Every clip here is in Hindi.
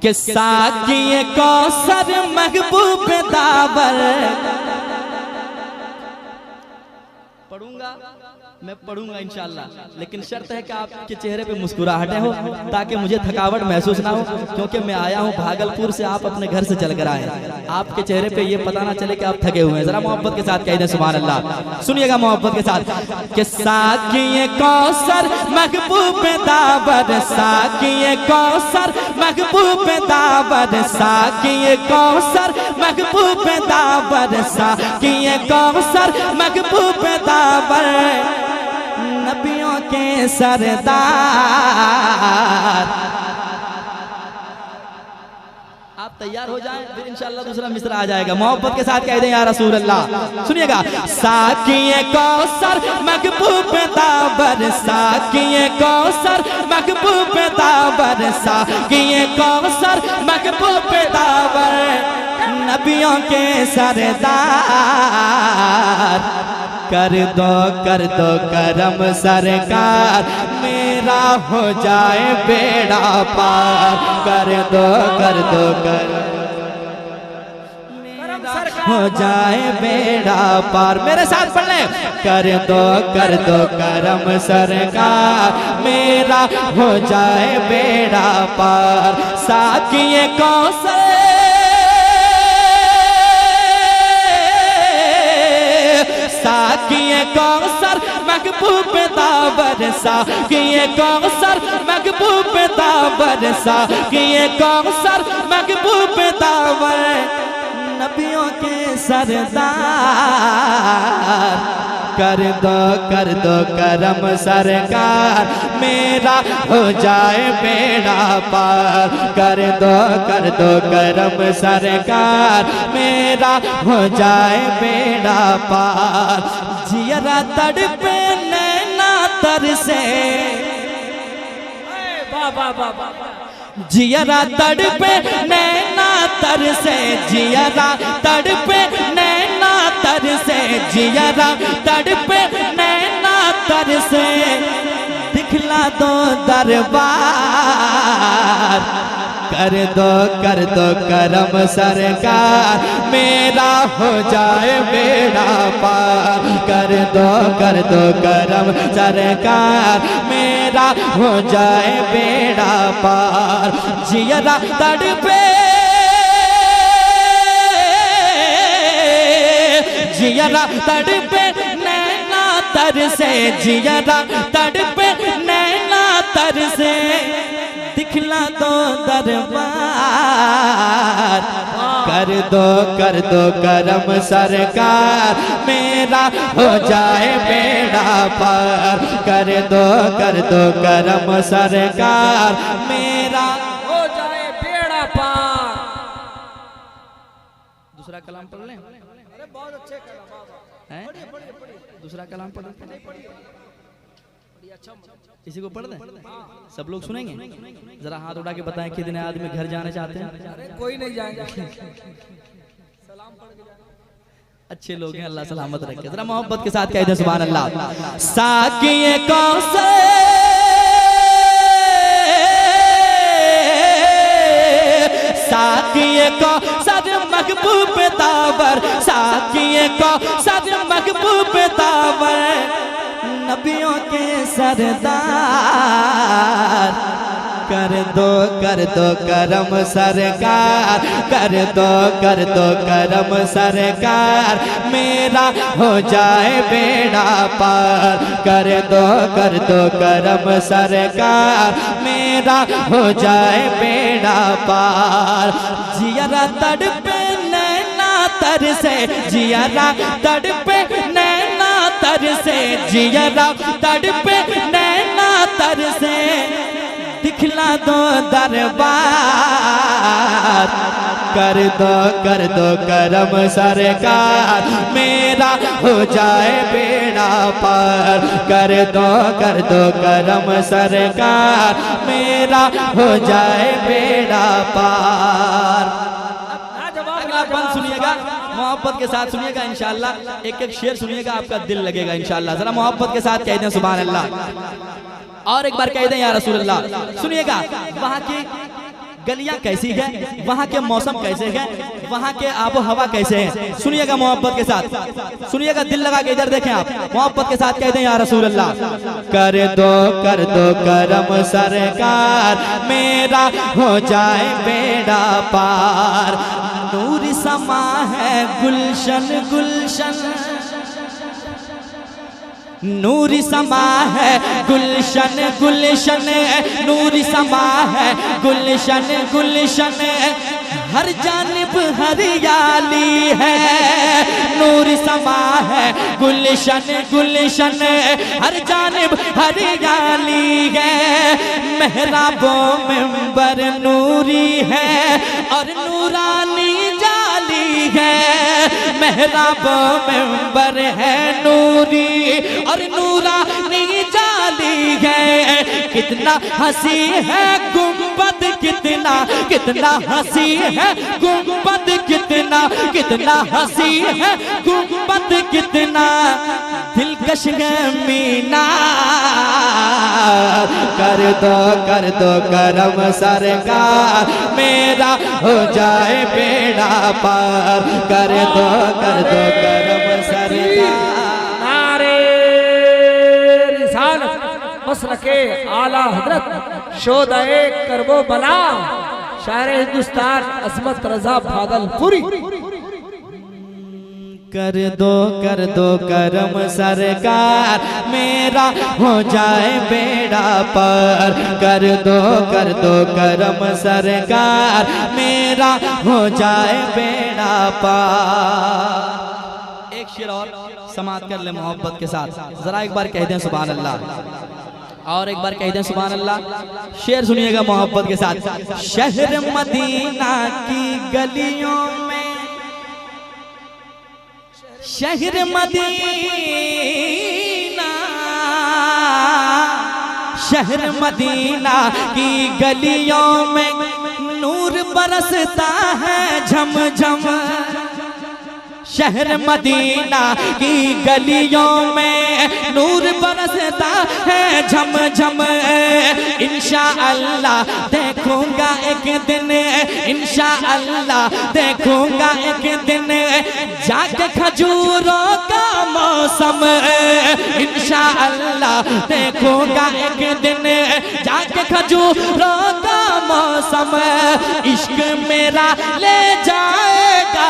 कि साकिए कौसर महबूब दावर। पढ़ूंगा मैं पढ़ूंगा इंशाल्लाह, लेकिन शर्त है कि आपके चेहरे पे मुस्कुराहटें हो ताकि मुझे थकावट महसूस ना हो, क्योंकि मैं आया हूं भागलपुर से, आप अपने घर से चल कर आए। आपके चेहरे पे ये पता ना चले कि आप थके हुए हैं। जरा मोहब्बत के साथ कह दें सुभान अल्लाह। सुनिएगा मोहब्बत के साथ कि साकिए कौसर महबूब दावर, साकिए कौसर महबूब दावर, साकिए कौसर महबूब दावर, साकिए कौसर महबूब दावर, नबियों के सरदार। आप तैयार हो जाएं, फिर इंशाअल्लाह दूसरा मिसरा आ जाएगा। मोहब्बत के साथ कह दें या रसूल अल्लाह। सुनिएगा, साकिए कौसर महबूब दावर, साकिए कौसर महबूब दावर, साकिए कौसर महबूब दावर, नबियों के सरदार। कर दो करम सरकार, मेरा हो जाए बेड़ा पार। कर दो हो जाए बेड़ा पार। मेरे साथ पढ़ ले, कर दो करम सरकार, मेरा हो जाए बेड़ा पार। साकिए कौसर, साकिए कौसर महबूब दावर, साकिए कौसर महबूब दावर, साकिए कौसर महबूब दावर, नबियों के सरदार। कर दो करम सरकार, मेरा हो जाए बेड़ा पार। कर दो करम सरकार, मेरा हो जाए बेड़ा पार। जियरा तड़पे नैना तरसे, जियरा तड़पे नैना तरसे, जियरा तड़पे नैना तरसे, जियरा तड़पे नैना तरसे, दिखला दो दरबार। कर दो करम सरकार, मेरा हो जाए बेड़ा पार। कर दो करम सरकार, मेरा हो जाए बेड़ा पार। जियरा तड़पे, जियरा तड़पे नैना तरसे, जियरा तड़पे नैना तरसे, दिखला दो दरबार। कर दो करम सरकार, मेरा हो जाए बेड़ा पार। कर दो करम सरकार, मेरा हो जाए बेड़ा पार। दूसरा कलाम पढ़ लें। अरे बहुत अच्छे कलाम हैं, दूसरा कलाम पढ़ इसी को पढ़ दें, सब लोग सुनेंगे। जरा हाथ उठा के बताएं कितने आदमी घर जाना चाहते हैं। अरे कोई नहीं जाएगा, सलाम पढ़ के जाना। अच्छे लोग हैं, अल्लाह सलामत रखे। जरा मोहब्बत के साथ कह दें सुभान अल्लाह। साकिए कौसर, साकिए कौसर महबूब दावर, साकिए कौसर महबूब दावर, नबियों के सरदार। कर दो करम सरकार, कर दो करम सरकार, मेरा हो जाए बेड़ा पार। कर दो करम सरकार, मेरा हो जाए बेड़ा पार। जियरा तड़पे नैना तरसे, जियरा तड़पे नैना तरसे, जियरा तड़पे नैना तरसे, दिखला दो दरबार। कर दो करम सरकार, मेरा हो जाए बेड़ा पार। कर दो करम सरकार, मेरा हो जाए बेड़ा पार। सुनिएगा, मोहब्बत के साथ सुनिएगा इंशाअल्लाह। एक एक शेर सुनिएगा, आपका दिल लगेगा इंशाअल्लाह। जरा मोहब्बत के साथ कह दें सुभान अल्लाह। और एक बार कह दें या रसूल अल्लाह। सुनिएगा वहाँ की गलियां कैसी है, वहाँ के मौसम कैसे है, वहाँ के आबो हवा कैसे है। सुनिएगा मोहब्बत के साथ, सुनिएगा दिल लगा के इधर देखें आप, मोहब्बत के साथ कह दें या रसूल अल्लाह। कर दो करम सरकार, मेरा हो जाए बेड़ा पार। नूर समा है गुलशन गुलशन, नूरी समा है गुलशन गुलशन, नूरी समा है गुलशन गुलशन, हर जानिब हरियाली है। नूरी समा है गुलशन गुलशन, हर जानिब हरियाली है। मेहराबों मिंबर नूरी है और नूरानी जाली है। मेहराबों मिंबर है नूरी और नूरानी जाली है। कितना हंसी है गुंबद, कितना कितना हंसी है गुंबद, कितना कितना हंसी है गुंबद, कितना दिलकश है मीनार। कर दो करम सरकार, मेरा हो जाए बेड़ा पार। कर दो करम सरकार। मसलके आला हजरत शोदाए करबो बला, शायर हिंदुस्तान अजमत रजा भागलपुरी। कर दो करम सरकार, मेरा हो जाए बेड़ा पार। कर दो करम सरकार, मेरा हो जाए बेड़ा पार। एक शेर और समाप्त कर ले मोहब्बत के साथ, जरा एक बार कह दें सुभान अल्लाह, और एक बार कह दें सुभान अल्लाह। शेर सुनिएगा मोहब्बत के साथ। शहर मदीना की गलियों में, शहर मदीना, शहर मदीना की गलियों में नूर बरसता है झमझम। शहर मदीना की गलियों में नूर बरसता है झमझम। इंशाअल्लाह देखूंगा एक दिन, इंशाअल्लाह देखूंगा एक दिन जाके खजूरों का मौसम। इंशाअल्लाह देखूंगा एक दिन जाके खजूरों का मौसम। इश्क मेरा ले जाएगा,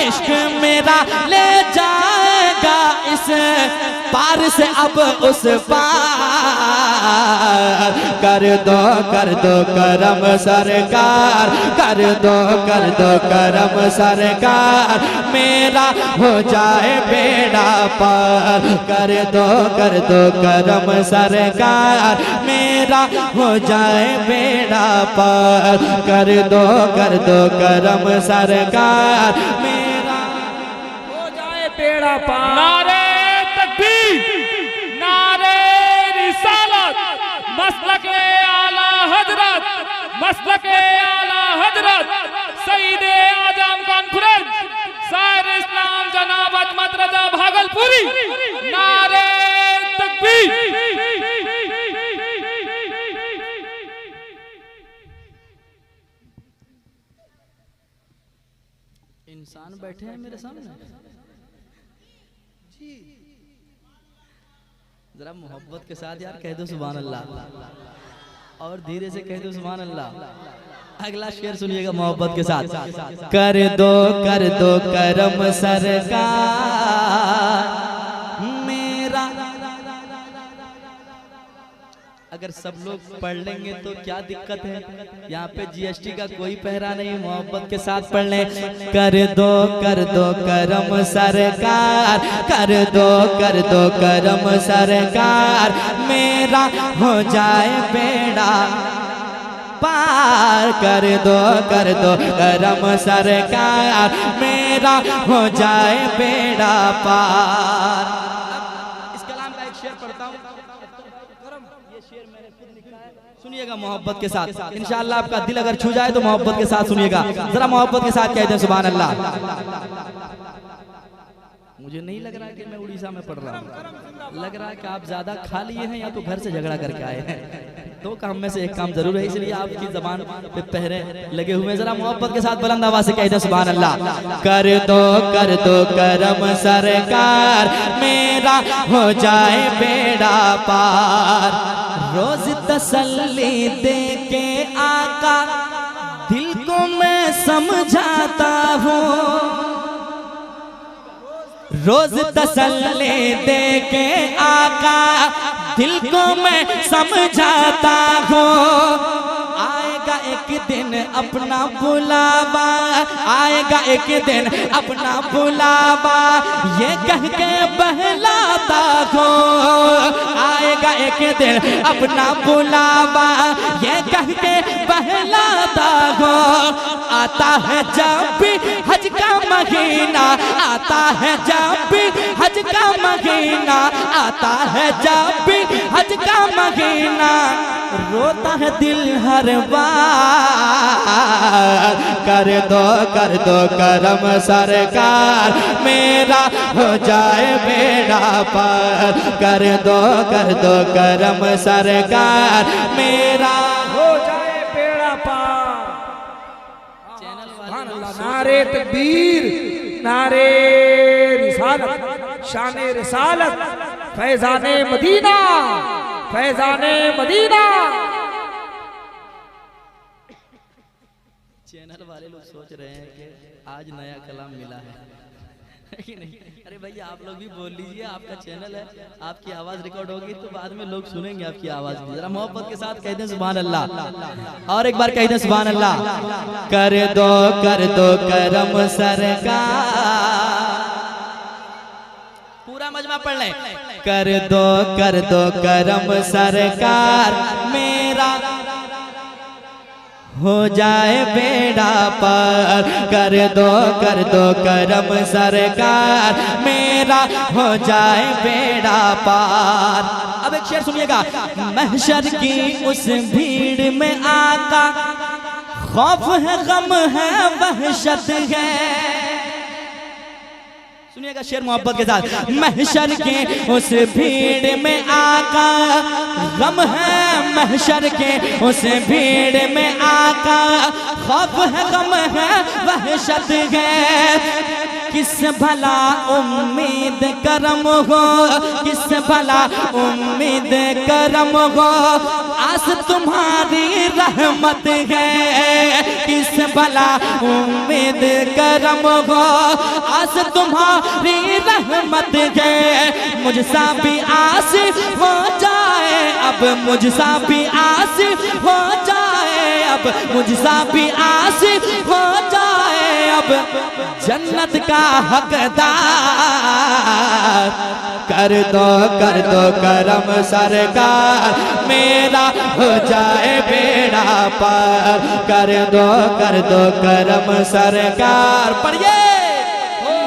इश्क मेरा ले जाएगा इस पार से अब उस पार। कर दो करम सरकार, कर दो करम सरकार, मेरा हो जाए बेड़ा पार। कर दो करम सरकार, मेरा हो जाए बेड़ा पार। कर दो करम सरकार, मेरा हो जाए बेड़ा पार। नारे तकबीर, नारे रिसालत, मसलके आला हजरत, मसलके आला हजरत सईदे आजम कॉन्फ्रेंस शायर इस्लाम जनाब अजमत रजा भागलपुरी। नारे तकबीर। इंसान बैठे हैं मेरे सामने जी, जरा मोहब्बत के साथ यार कह दो सुभान अल्लाह, और धीरे से कह दो सुभान अल्लाह। अगला शेर सुनिएगा मोहब्बत के साथ। कर दो करम सरकार, मेरा। अगर सब लोग पढ़ लेंगे तो क्या दिक्कत है, यहाँ पे जीएसटी का कोई पहरा नहीं, मोहब्बत के साथ पढ़ लें। कर दो करम सरकार, कर दो करम सरकार, मेरा हो जाए बेड़ा पार। कर दो करम सरकार, मेरा हो जाए बेड़ा पार। इस कलाम का एक शेर पढ़ता हूँ, ये शेर मैंने खुद लिखा है, सुनिएगा मोहब्बत के साथ। इंशाअल्लाह आपका दिल अगर छू जाए तो मोहब्बत के साथ सुनिएगा, जरा मोहब्बत के साथ कह दें सुभान अल्लाह। मुझे नहीं लग रहा कि मैं उड़ीसा में पढ़ रहा हूँ, लग रहा है कि आप ज्यादा खा लिए हैं या तो घर से झगड़ा करके आए हैं। दो काम में से एक काम जरूर है, इसलिए आपकी जबान पे पहरे लगे हुए हैं। जरा मोहब्बत के साथ बुलंद आवाज से कह दे सुभान अल्लाह। कर दो करम सरकार, मेरा हो जाए बेड़ा पार। रोज तसल्ली दे के आका दिल को मैं समझाता हूँ, रोज तसल्ली दे के आका दिल को मैं समझाता हूँ। आएगा एक दिन अपना बुलावा, आएगा एक दिन अपना बुलावा, ये कह के बहलाता हूँ। आएगा एक दिन अपना बुलावा, ये कह के बहलाता हूँ। आता है जब भी हज का महीना, आता है जब भी हज का महीना, आता है जब भी हज का महीना, रोता है दिल हर बार। कर दो करम सरकार, मेरा हो जाए बेड़ा पार। कर दो करम सरकार, मेरा हो जाए बेड़ा पार। नारे तकबीर, नारे रिसालत, शाने रिसालत, फैजाने मदीना, फैजाने मदीना। चैनल वाले लोग सोच रहे हैं कि आज नया कलाम मिला है कि नहीं? अरे भैया आप लोग भी बोल लीजिए, आपका चैनल है, आपकी आवाज रिकॉर्ड होगी तो बाद में लोग सुनेंगे आपकी आवाज भी। जरा मोहब्बत के साथ कह दें सुभान अल्लाह, और एक बार कह दें सुभान अल्लाह। कर दो करम सरकार, पूरा मजमा पढ़ लें। कर दो करम सरकार, मेरा हो जाए बेड़ा पार। कर दो करम सरकार, मेरा हो जाए बेड़ा पार। अब एक शेर सुनिएगा। महशर की उस भीड़ में आका, खौफ है गम है वहशत है। सुनिएगा शेर मोहब्बत के साथ। महशर के उस भीड़ में आका, गम है महशर के उस भीड़ में आका, खौफ है गम है वहशत है। किस भला उम्मीद करम हो, किस भला उम्मीद करम हो, आस तुम्हारी रहमत है। किस भला उम्मीद करम हो, आस तुम्हारी रहमत है। मुझसा भी आस हो जाए अब, मुझसा भी आस हो जाए अब, मुझसा भी आस हो जाए अब, जन्नत का हकदार। कर दो करम सरकार, मेरा हो जाए बेड़ा पार। कर दो करम सरकार, पढ़िए।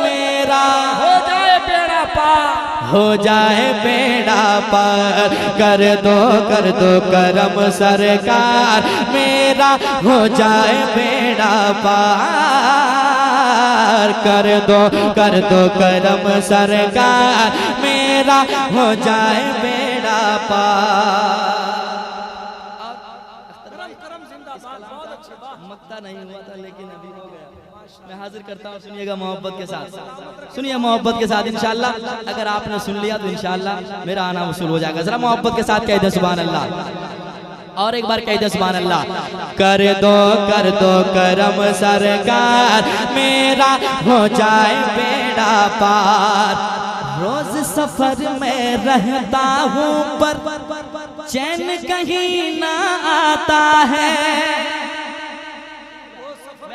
मेरा हो जाए बेड़ा पार, हो जाए बेड़ा पार। कर दो करम सरकार, मेरा हो जाए बेड़ा पार। कर दो करम सरकार, मेरा हो जाए बेड़ा पार। मक्ता नहीं हुआ था लेकिन अभी हो गया। मैं हाजिर करता हूँ, सुनिएगा मोहब्बत के साथ, सुनिए मोहब्बत के साथ। इंशाअल्लाह अगर आपने सुन लिया तो इंशाअल्लाह मेरा आना वसूल हो जाएगा। जरा मोहब्बत के साथ कह दे सुभान अल्लाह, और एक बार कह दे सुभान अल्लाह। कर दो करम सरकार, मेरा हो जाए बेड़ा पार। रोज सफर में रहता हूँ पर चैन कहीं ना आता है।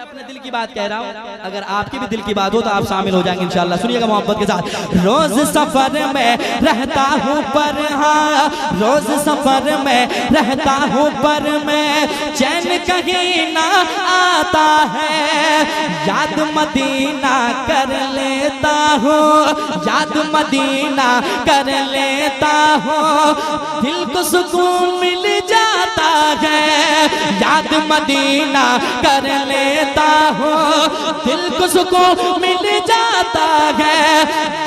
अपने दिल की बात कह रहा हूँ, अगर आपकी भी दिल की बात हो तो आप शामिल हो जाएंगे इंशाअल्लाह। सुनिएगा मोहब्बत के साथ। रोज सफर में रहता हूँ पर, हाँ रोज सफर में रहता हूँ पर मैं चैन कहीं ना आता है। याद मदीना कर लेता हूँ, याद मदीना कर लेता हूँ, दिल को सुकून मिल जाता है। याद मदीना कर लेता हूँ, दिल को सुकून मिल जाता है।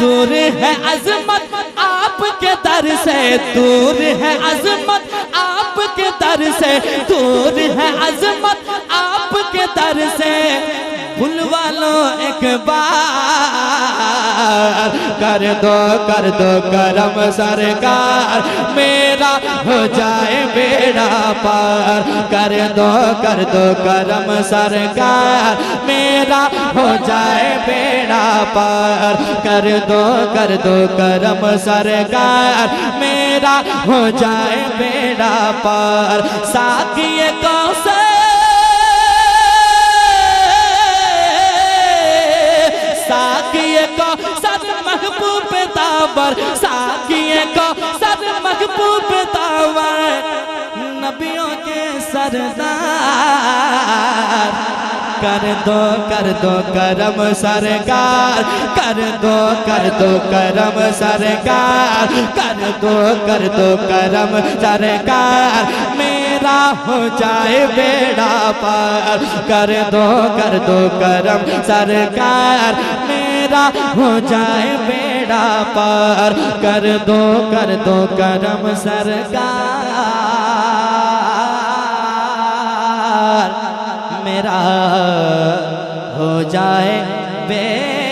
दूर है अजमत आपके दर से, दूर है अजमत आपके दर से, दूर है अजमत आपके दर से। बुलवा लो एक बार, कर दो करम सरकार, मेरा हो जाए बेड़ा पार। कर दो करम सरकार, मेरा हो जाए बेड़ा पार। कर दो करम सरकार, मेरा हो जाए बेड़ा पार। साकिए कौसर को सद महबूब तावर, साकिए को सद महबूब तावर, नबियों के सरदार। कर दो करम सरकार, कर दो करम सरकार, कर दो करम सरकार, मेरा हो जाए बेड़ा पार। कर दो करम सरकार, मेरा हो जाए बेड़ा पार। कर दो करम सरकार, मेरा हो जाए बेड़ा